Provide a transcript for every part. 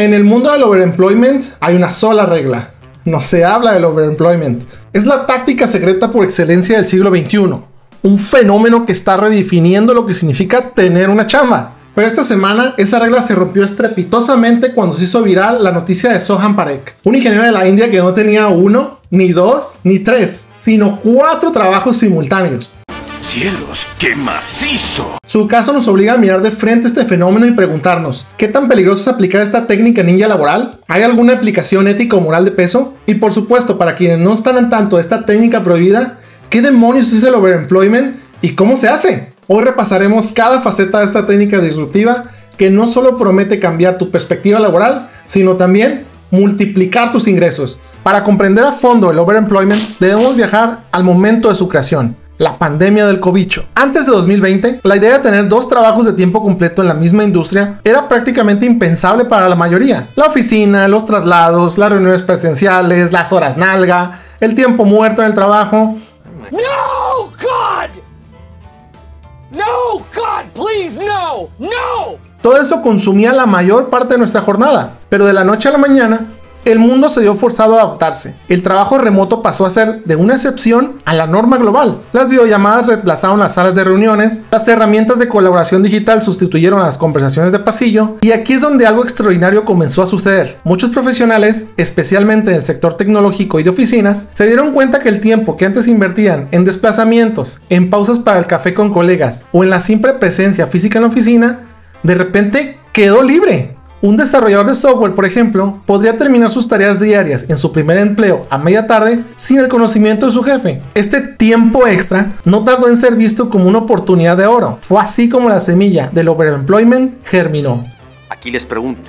En el mundo del overemployment hay una sola regla. No se habla del overemployment. Es la táctica secreta por excelencia del siglo XXI. Un fenómeno que está redefiniendo lo que significa tener una chamba. Pero esta semana esa regla se rompió estrepitosamente cuando se hizo viral la noticia de Soham Parekh, un ingeniero de la India que no tenía 1, ni 2, ni 3, sino 4 trabajos simultáneos. ¡Cielos, qué macizo! Su caso nos obliga a mirar de frente este fenómeno y preguntarnos, ¿qué tan peligroso es aplicar esta técnica ninja laboral? ¿Hay alguna aplicación ética o moral de peso? Y por supuesto, para quienes no están al tanto de esta técnica prohibida, ¿qué demonios es el overemployment y cómo se hace? Hoy repasaremos cada faceta de esta técnica disruptiva que no solo promete cambiar tu perspectiva laboral, sino también multiplicar tus ingresos. Para comprender a fondo el overemployment, debemos viajar al momento de su creación, la pandemia del cobicho. Antes de 2020, la idea de tener 2 trabajos de tiempo completo en la misma industria era prácticamente impensable para la mayoría. La oficina, los traslados, las reuniones presenciales, las horas nalga, el tiempo muerto en el trabajo. No, God! No, God, please, no, no! Todo eso consumía la mayor parte de nuestra jornada, pero de la noche a la mañana, el mundo se vio forzado a adaptarse. El trabajo remoto pasó a ser de una excepción a la norma global. Las videollamadas reemplazaron las salas de reuniones, las herramientas de colaboración digital sustituyeron a las conversaciones de pasillo, y aquí es donde algo extraordinario comenzó a suceder. Muchos profesionales, especialmente en el sector tecnológico y de oficinas, se dieron cuenta que el tiempo que antes invertían en desplazamientos, en pausas para el café con colegas o en la simple presencia física en la oficina, de repente quedó libre. Un desarrollador de software, por ejemplo, podría terminar sus tareas diarias en su primer empleo a media tarde sin el conocimiento de su jefe. Este tiempo extra no tardó en ser visto como una oportunidad de oro. Fue así como la semilla del overemployment germinó. Aquí les pregunto,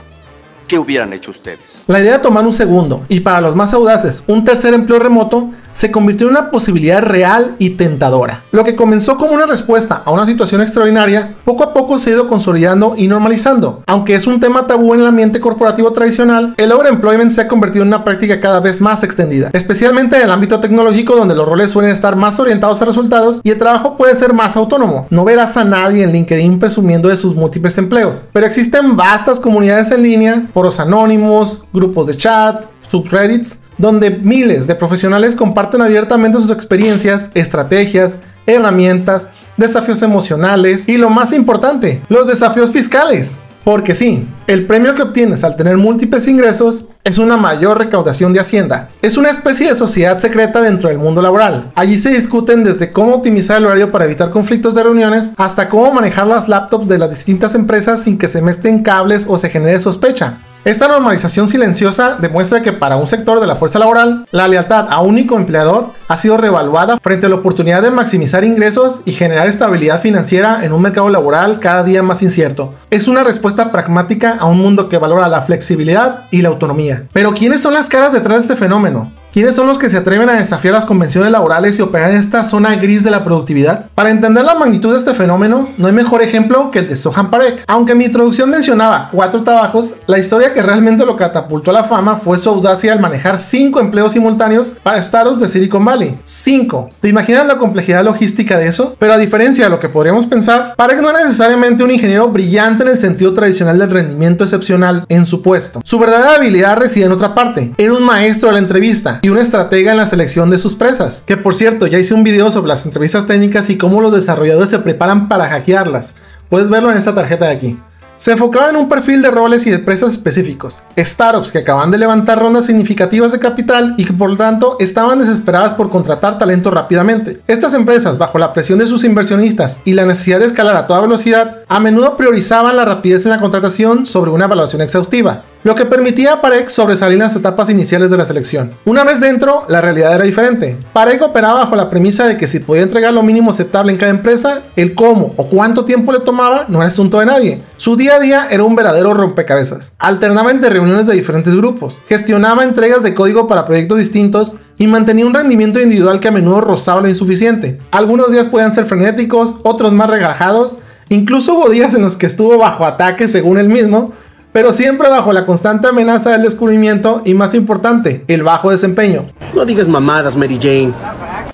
¿qué hubieran hecho ustedes? La idea de tomar un segundo, y para los más audaces, un tercer empleo remoto, se convirtió en una posibilidad real y tentadora. Lo que comenzó como una respuesta a una situación extraordinaria, poco a poco se ha ido consolidando y normalizando. Aunque es un tema tabú en el ambiente corporativo tradicional, el overemployment se ha convertido en una práctica cada vez más extendida, especialmente en el ámbito tecnológico, donde los roles suelen estar más orientados a resultados y el trabajo puede ser más autónomo. No verás a nadie en LinkedIn presumiendo de sus múltiples empleos, pero existen vastas comunidades en línea, foros anónimos, grupos de chat, subreddits, donde miles de profesionales comparten abiertamente sus experiencias, estrategias, herramientas, desafíos emocionales y lo más importante, los desafíos fiscales. Porque sí, el premio que obtienes al tener múltiples ingresos es una mayor recaudación de Hacienda. Es una especie de sociedad secreta dentro del mundo laboral. Allí se discuten desde cómo optimizar el horario para evitar conflictos de reuniones hasta cómo manejar las laptops de las distintas empresas sin que se mezclen cables o se genere sospecha. Esta normalización silenciosa demuestra que para un sector de la fuerza laboral, la lealtad a un único empleador ha sido revaluada frente a la oportunidad de maximizar ingresos y generar estabilidad financiera en un mercado laboral cada día más incierto. Es una respuesta pragmática a un mundo que valora la flexibilidad y la autonomía. Pero ¿quiénes son las caras detrás de este fenómeno? ¿Quiénes son los que se atreven a desafiar las convenciones laborales y operar en esta zona gris de la productividad? Para entender la magnitud de este fenómeno, no hay mejor ejemplo que el de Soham Parekh. Aunque mi introducción mencionaba 4 trabajos, la historia que realmente lo catapultó a la fama fue su audacia al manejar 5 empleos simultáneos para startups de Silicon Valley. 5. ¿Te imaginas la complejidad logística de eso? Pero a diferencia de lo que podríamos pensar, Parekh no era necesariamente un ingeniero brillante en el sentido tradicional del rendimiento excepcional en su puesto. Su verdadera habilidad reside en otra parte. Era un maestro de la entrevista y un estratega en la selección de sus presas, que por cierto ya hice un video sobre las entrevistas técnicas y cómo los desarrolladores se preparan para hackearlas. Puedes verlo en esta tarjeta de aquí. Se enfocaba en un perfil de roles y de presas específicos, startups que acaban de levantar rondas significativas de capital y que por lo tanto estaban desesperadas por contratar talento rápidamente. Estas empresas, bajo la presión de sus inversionistas y la necesidad de escalar a toda velocidad, a menudo priorizaban la rapidez en la contratación sobre una evaluación exhaustiva, lo que permitía a Parekh sobresalir en las etapas iniciales de la selección. Una vez dentro, la realidad era diferente. Parekh operaba bajo la premisa de que si podía entregar lo mínimo aceptable en cada empresa, el cómo o cuánto tiempo le tomaba no era asunto de nadie. Su día a día era un verdadero rompecabezas. Alternaba entre reuniones de diferentes grupos, gestionaba entregas de código para proyectos distintos y mantenía un rendimiento individual que a menudo rozaba lo insuficiente. Algunos días podían ser frenéticos, otros más relajados, incluso hubo días en los que estuvo bajo ataque según él mismo, pero siempre bajo la constante amenaza del descubrimiento y, más importante, el bajo desempeño. No digas mamadas, Mary Jane.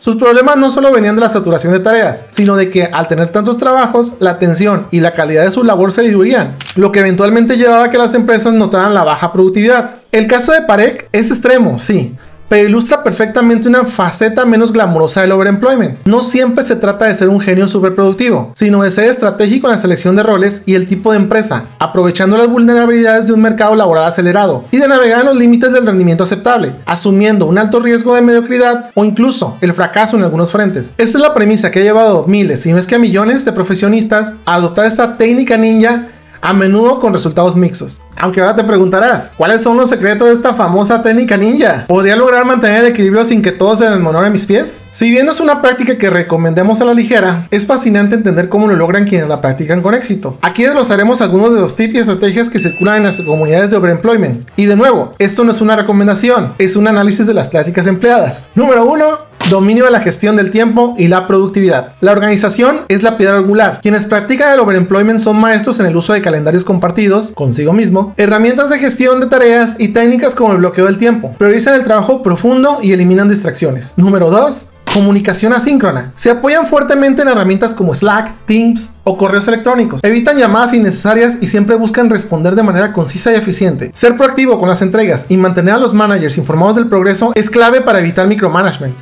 Sus problemas no solo venían de la saturación de tareas, sino de que al tener tantos trabajos, la atención y la calidad de su labor se diluían, lo que eventualmente llevaba a que las empresas notaran la baja productividad. El caso de Parekh es extremo, sí, pero ilustra perfectamente una faceta menos glamurosa del overemployment. No siempre se trata de ser un genio superproductivo, sino de ser estratégico en la selección de roles y el tipo de empresa, aprovechando las vulnerabilidades de un mercado laboral acelerado y de navegar en los límites del rendimiento aceptable, asumiendo un alto riesgo de mediocridad o incluso el fracaso en algunos frentes. Esta es la premisa que ha llevado miles, si no es que a millones de profesionistas a adoptar esta técnica ninja, a menudo con resultados mixtos. Aunque ahora te preguntarás, ¿cuáles son los secretos de esta famosa técnica ninja? ¿Podría lograr mantener el equilibrio sin que todo se desmorone a mis pies? Si bien no es una práctica que recomendemos a la ligera, es fascinante entender cómo lo logran quienes la practican con éxito. Aquí desglosaremos algunos de los tips y estrategias que circulan en las comunidades de overemployment. Y de nuevo, esto no es una recomendación, es un análisis de las tácticas empleadas. Número 1. Dominio de la gestión del tiempo y la productividad. La organización es la piedra angular. Quienes practican el overemployment son maestros en el uso de calendarios compartidos consigo mismo, herramientas de gestión de tareas y técnicas como el bloqueo del tiempo. Priorizan el trabajo profundo y eliminan distracciones. Número 2. Comunicación asíncrona. Se apoyan fuertemente en herramientas como Slack, Teams o correos electrónicos. Evitan llamadas innecesarias y siempre buscan responder de manera concisa y eficiente. Ser proactivo con las entregas y mantener a los managers informados del progreso es clave para evitar micromanagement.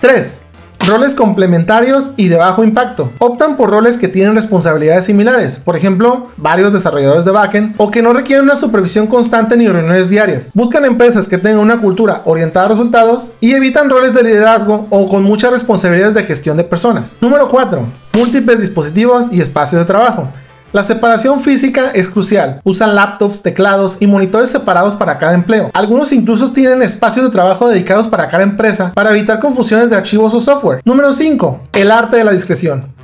3. Roles complementarios y de bajo impacto. Optan por roles que tienen responsabilidades similares, por ejemplo, varios desarrolladores de backend, o que no requieren una supervisión constante ni reuniones diarias. Buscan empresas que tengan una cultura orientada a resultados y evitan roles de liderazgo o con muchas responsabilidades de gestión de personas. Número 4. Múltiples dispositivos y espacios de trabajo. La separación física es crucial. Usan laptops, teclados y monitores separados para cada empleo. Algunos incluso tienen espacios de trabajo dedicados para cada empresa para evitar confusiones de archivos o software. Número 5. El arte de la discreción.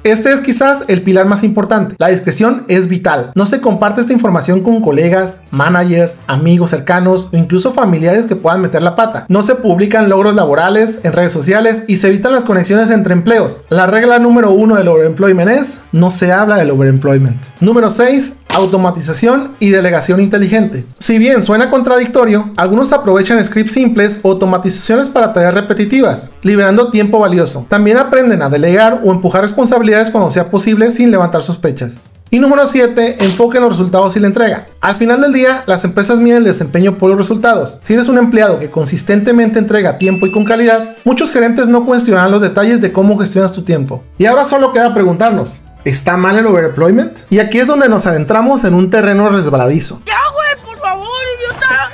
Este es quizás el pilar más importante. La discreción es vital. No se comparte esta información con colegas, managers, amigos cercanos o incluso familiares que puedan meter la pata. No se publican logros laborales en redes sociales y se evitan las conexiones entre empleos. La regla número 1 del overemployment es: no se habla del overemployment. Número 6. Automatización y delegación inteligente. Si bien suena contradictorio, algunos aprovechan scripts simples o automatizaciones para tareas repetitivas, liberando tiempo valioso. También aprenden a delegar o empujar responsabilidades cuando sea posible sin levantar sospechas. Y número 7, enfoque en los resultados y la entrega. Al final del día, las empresas miden el desempeño por los resultados. Si eres un empleado que consistentemente entrega a tiempo y con calidad, muchos gerentes no cuestionarán los detalles de cómo gestionas tu tiempo. Y ahora solo queda preguntarnos: ¿está mal el overemployment? Y aquí es donde nos adentramos en un terreno resbaladizo. ¡Ya, güey! ¡Por favor, idiota!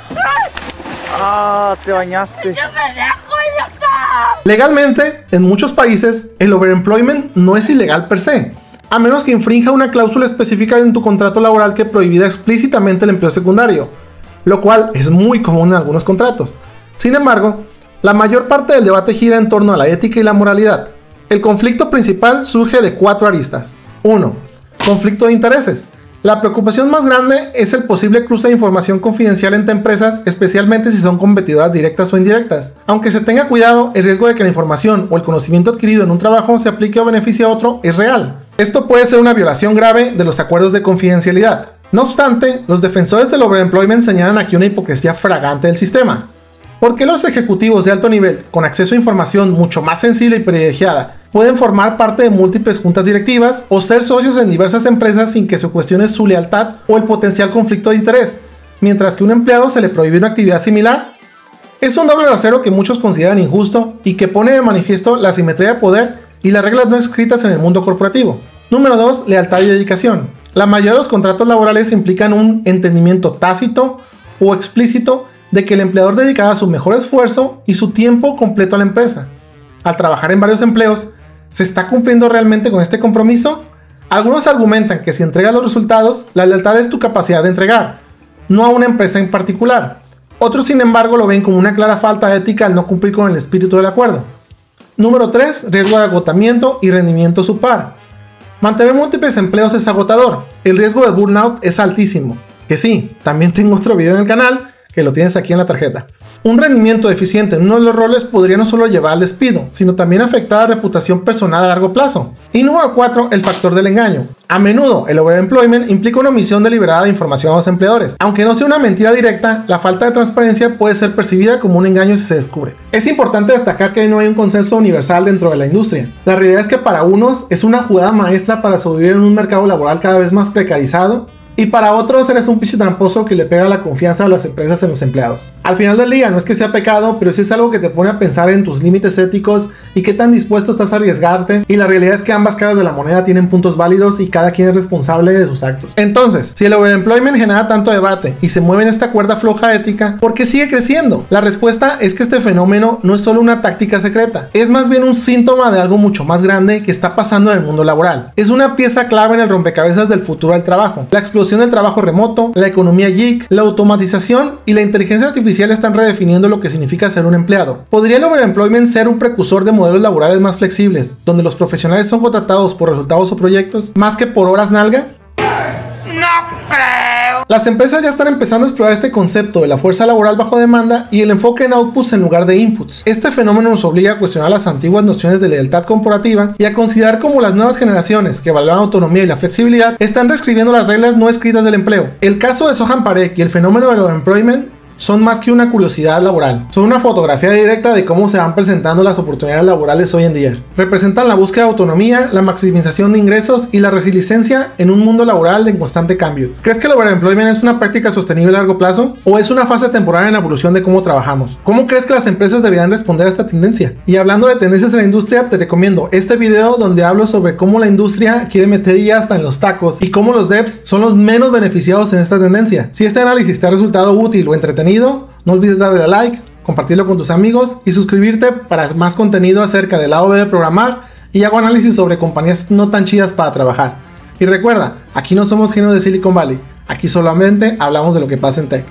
¡Ah! Te bañaste. ¡Ya me dejo, idiota! Legalmente, en muchos países, el overemployment no es ilegal per se, a menos que infrinja una cláusula específica en tu contrato laboral que prohibida explícitamente el empleo secundario, lo cual es muy común en algunos contratos. Sin embargo, la mayor parte del debate gira en torno a la ética y la moralidad. El conflicto principal surge de 4 aristas. 1. Conflicto de intereses. La preocupación más grande es el posible cruce de información confidencial entre empresas, especialmente si son competidoras directas o indirectas. Aunque se tenga cuidado, el riesgo de que la información o el conocimiento adquirido en un trabajo se aplique o beneficie a otro es real. Esto puede ser una violación grave de los acuerdos de confidencialidad. No obstante, los defensores del overemployment señalan aquí una hipocresía fragante del sistema. ¿Por qué los ejecutivos de alto nivel, con acceso a información mucho más sensible y privilegiada, pueden formar parte de múltiples juntas directivas o ser socios en diversas empresas sin que se cuestione su lealtad o el potencial conflicto de interés, mientras que a un empleado se le prohíbe una actividad similar? Es un doble rasero que muchos consideran injusto y que pone de manifiesto la asimetría de poder y las reglas no escritas en el mundo corporativo. Número 2. Lealtad y dedicación. La mayoría de los contratos laborales implican un entendimiento tácito o explícito de que el empleador dedicará su mejor esfuerzo y su tiempo completo a la empresa. Al trabajar en varios empleos, ¿se está cumpliendo realmente con este compromiso? Algunos argumentan que si entregas los resultados, la lealtad es tu capacidad de entregar, no a una empresa en particular. Otros, sin embargo, lo ven como una clara falta de ética al no cumplir con el espíritu del acuerdo. Número 3. Riesgo de agotamiento y rendimiento subpar. Mantener múltiples empleos es agotador. El riesgo de burnout es altísimo. Que sí, también tengo otro video en el canal que lo tienes aquí en la tarjeta. Un rendimiento deficiente en uno de los roles podría no solo llevar al despido, sino también afectar a la reputación personal a largo plazo. Y número 4, el factor del engaño. A menudo, el overemployment implica una omisión deliberada de información a los empleadores. Aunque no sea una mentira directa, la falta de transparencia puede ser percibida como un engaño si se descubre. Es importante destacar que no hay un consenso universal dentro de la industria. La realidad es que para unos es una jugada maestra para sobrevivir en un mercado laboral cada vez más precarizado, y para otros eres un pinche tramposo que le pega la confianza de las empresas en los empleados. Al final del día no es que sea pecado, pero sí es algo que te pone a pensar en tus límites éticos y qué tan dispuesto estás a arriesgarte, y la realidad es que ambas caras de la moneda tienen puntos válidos y cada quien es responsable de sus actos. Entonces, si el overemployment genera tanto debate y se mueve en esta cuerda floja ética, ¿por qué sigue creciendo? La respuesta es que este fenómeno no es solo una táctica secreta, es más bien un síntoma de algo mucho más grande que está pasando en el mundo laboral. Es una pieza clave en el rompecabezas del futuro del trabajo. La explosión del trabajo remoto, la economía geek, la automatización y la inteligencia artificial están redefiniendo lo que significa ser un empleado. ¿Podría el overemployment ser un precursor de modelos laborales más flexibles, donde los profesionales son contratados por resultados o proyectos, más que por horas nalga? Las empresas ya están empezando a explorar este concepto de la fuerza laboral bajo demanda y el enfoque en outputs en lugar de inputs. Este fenómeno nos obliga a cuestionar las antiguas nociones de lealtad corporativa y a considerar cómo las nuevas generaciones que valoran la autonomía y la flexibilidad están reescribiendo las reglas no escritas del empleo. El caso de Soham Parekh y el fenómeno del overemployment son más que una curiosidad laboral, son una fotografía directa de cómo se van presentando las oportunidades laborales hoy en día. Representan la búsqueda de autonomía, la maximización de ingresos y la resiliencia en un mundo laboral en constante cambio. ¿Crees que el overemployment es una práctica sostenible a largo plazo o es una fase temporal en la evolución de cómo trabajamos? ¿Cómo crees que las empresas deberían responder a esta tendencia? Y hablando de tendencias en la industria, te recomiendo este video donde hablo sobre cómo la industria quiere meter ya hasta en los tacos y cómo los devs son los menos beneficiados en esta tendencia. Si este análisis te ha resultado útil o entretenido, no olvides darle a like, compartirlo con tus amigos y suscribirte para más contenido acerca del lado B de programar, y hago análisis sobre compañías no tan chidas para trabajar. Y recuerda, aquí no somos genios de Silicon Valley, aquí solamente hablamos de lo que pasa en tech.